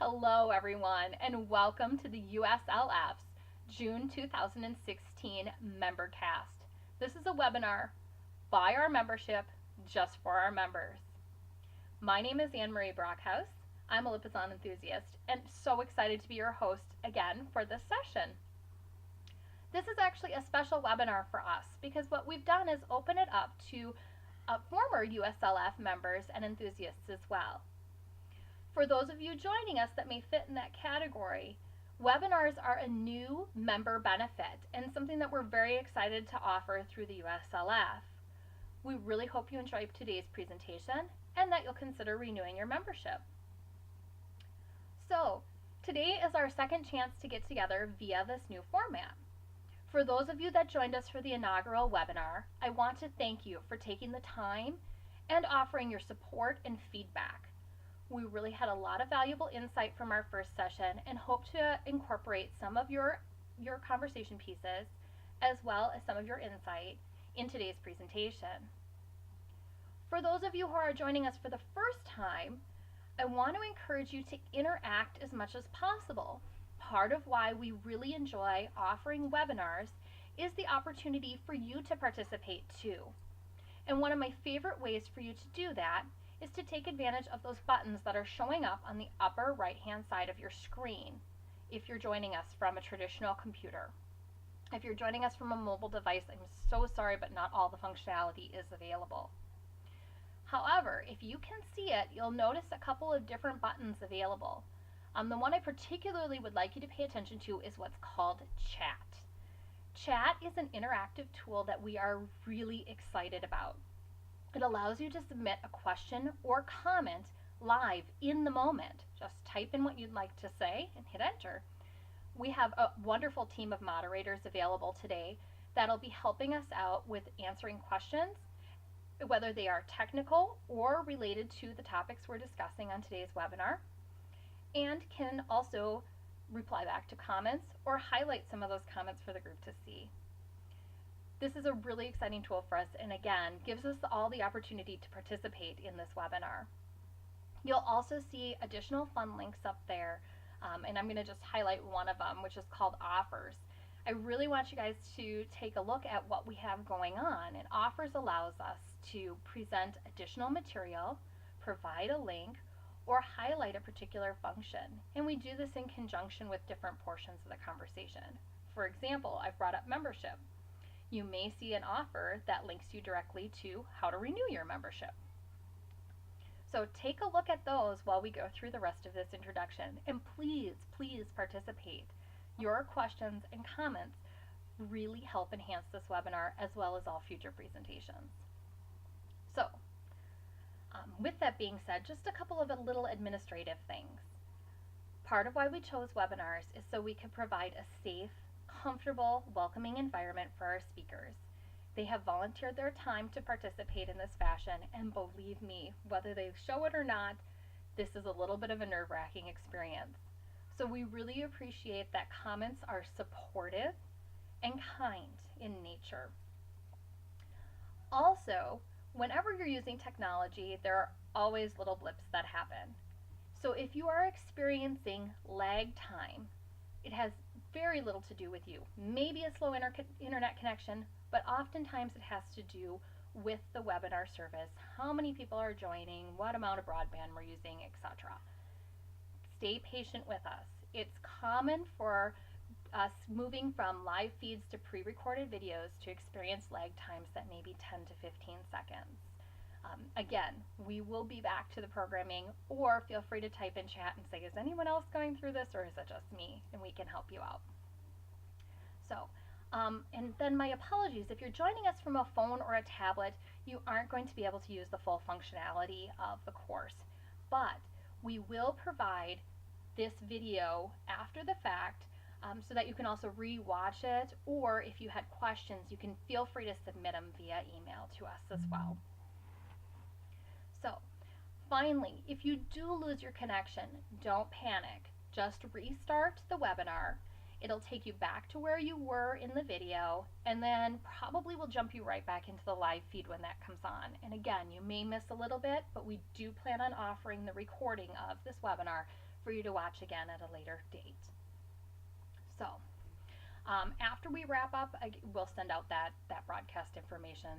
Hello, everyone, and welcome to the USLF's June 2016 MemberCast. This is a webinar by our membership, just for our members. My name is Anne Marie Brockhouse. I'm a Lipizzan enthusiast and so excited to be your host again for this session. This is actually a special webinar for us because what we've done is open it up to former USLF members and enthusiasts as well. For those of you joining us that may fit in that category, webinars are a new member benefit and something that we're very excited to offer through the USLF. We really hope you enjoy today's presentation and that you'll consider renewing your membership. So, today is our second chance to get together via this new format. For those of you that joined us for the inaugural webinar, I want to thank you for taking the time and offering your support and feedback. We really had a lot of valuable insight from our first session and hope to incorporate some of your conversation pieces as well as some of your insight in today's presentation. For those of you who are joining us for the first time, I want to encourage you to interact as much as possible. Part of why we really enjoy offering webinars is the opportunity for you to participate too. And one of my favorite ways for you to do that is to take advantage of those buttons that are showing up on the upper right-hand side of your screen if you're joining us from a traditional computer. If you're joining us from a mobile device, I'm so sorry, but not all the functionality is available. However, if you can see it, you'll notice a couple of different buttons available. The one I particularly would like you to pay attention to is what's called Chat. Chat is an interactive tool that we are really excited about. It allows you to submit a question or comment live in the moment. Just type in what you'd like to say and hit enter. We have a wonderful team of moderators available today that'll be helping us out with answering questions, whether they are technical or related to the topics we're discussing on today's webinar, and can also reply back to comments or highlight some of those comments for the group to see. This is a really exciting tool for us and again gives us all the opportunity to participate in this webinar. You'll also see additional fun links up there and I'm going to just highlight one of them, which is called Offers. I really want you guys to take a look at what we have going on, and Offers allows us to present additional material, provide a link, or highlight a particular function, and we do this in conjunction with different portions of the conversation. For example, I've brought up membership. You may see an offer that links you directly to how to renew your membership. So take a look at those while we go through the rest of this introduction, and please participate. Your questions and comments really help enhance this webinar as well as all future presentations. So, with that being said, just a couple of little administrative things. Part of why we chose webinars is so we could provide a safe, comfortable, welcoming environment for our speakers. They have volunteered their time to participate in this fashion, and believe me, whether they show it or not, this is a little bit of a nerve-wracking experience. So we really appreciate that comments are supportive and kind in nature. Also, whenever you're using technology, there are always little blips that happen. So if you are experiencing lag time, it has very little to do with you. Maybe a slow internet connection, but oftentimes it has to do with the webinar service, how many people are joining, what amount of broadband we're using, etc. Stay patient with us. It's common for us moving from live feeds to pre-recorded videos to experience lag times that may be 10 to 15 seconds. Again, we will be back to the programming, or feel free to type in chat and say, is anyone else going through this, or is it just me? And we can help you out. So, and then my apologies, if you're joining us from a phone or a tablet, you aren't going to be able to use the full functionality of the course, but we will provide this video after the fact so that you can also re-watch it, or if you had questions, you can feel free to submit them via email to us as well. So, finally, if you do lose your connection, don't panic. Just restart the webinar. It'll take you back to where you were in the video, and then probably will jump you right back into the live feed when that comes on. And again, you may miss a little bit, but we do plan on offering the recording of this webinar for you to watch again at a later date. So after we wrap up, we'll send out that broadcast information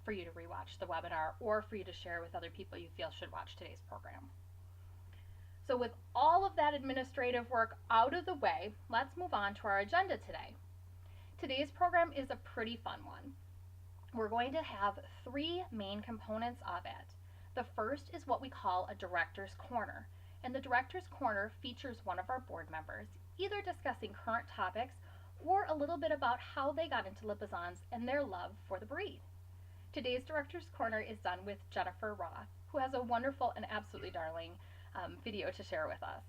for you to rewatch the webinar or for you to share with other people you feel should watch today's program. So with all of that administrative work out of the way, let's move on to our agenda today. Today's program is a pretty fun one. We're going to have 3 main components of it. The first is what we call a Director's Corner. And the Director's Corner features one of our board members, either discussing current topics or a little bit about how they got into Lipizzans and their love for the breed. Today's Director's Corner is done with Jennifer Roth, who has a wonderful and absolutely darling video to share with us.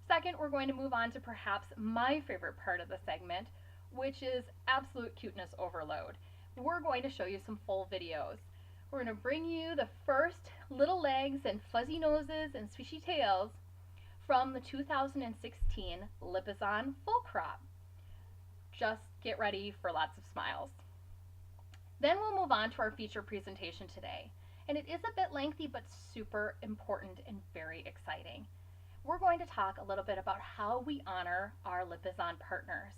Second, we're going to move on to perhaps my favorite part of the segment, which is absolute cuteness overload. We're going to show you some full videos. We're going to bring you the first little legs and fuzzy noses and swishy tails from the 2016 Lipizzan Full Crop. Just get ready for lots of smiles. Then we'll move on to our feature presentation today. And it is a bit lengthy, but super important and very exciting. We're going to talk a little bit about how we honor our Lipizzan partners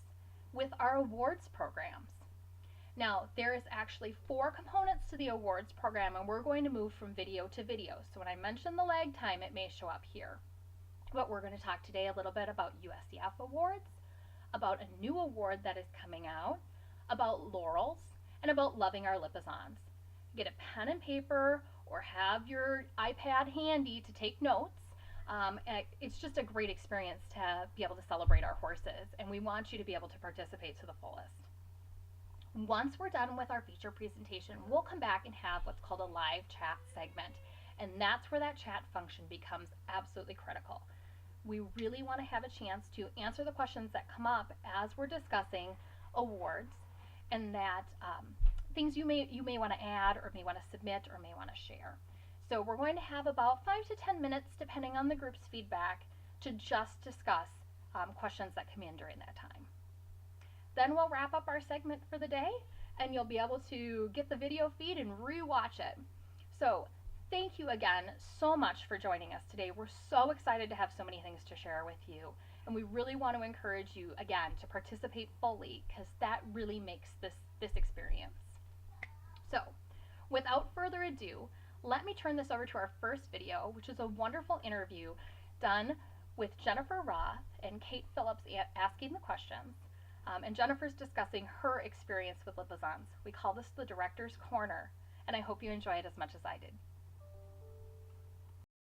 with our awards programs. Now, there is actually 4 components to the awards program, and we're going to move from video to video. So when I mention the lag time, it may show up here. But we're going to talk today a little bit about USLF awards, about a new award that is coming out, about laurels, and about loving our Lipizzans. Get a pen and paper or have your iPad handy to take notes. It's just a great experience to be able to celebrate our horses, and we want you to be able to participate to the fullest. Once we're done with our feature presentation, we'll come back and have what's called a live chat segment, and that's where that chat function becomes absolutely critical. We really want to have a chance to answer the questions that come up as we're discussing awards, and that things you may want to add or may want to submit or may want to share. So we're going to have about 5 to 10 minutes, depending on the group's feedback, to just discuss questions that come in during that time. Then we'll wrap up our segment for the day, and you'll be able to get the video feed and re-watch it. So thank you again so much for joining us today. We're so excited to have so many things to share with you, and we really want to encourage you again to participate fully, because that really makes this experience. So without further ado, let me turn this over to our first video, which is a wonderful interview done with Jennifer Roth and Kate Phillips asking the questions. And Jennifer's discussing her experience with Lipizzans. We call this the Director's Corner, and I hope you enjoy it as much as I did.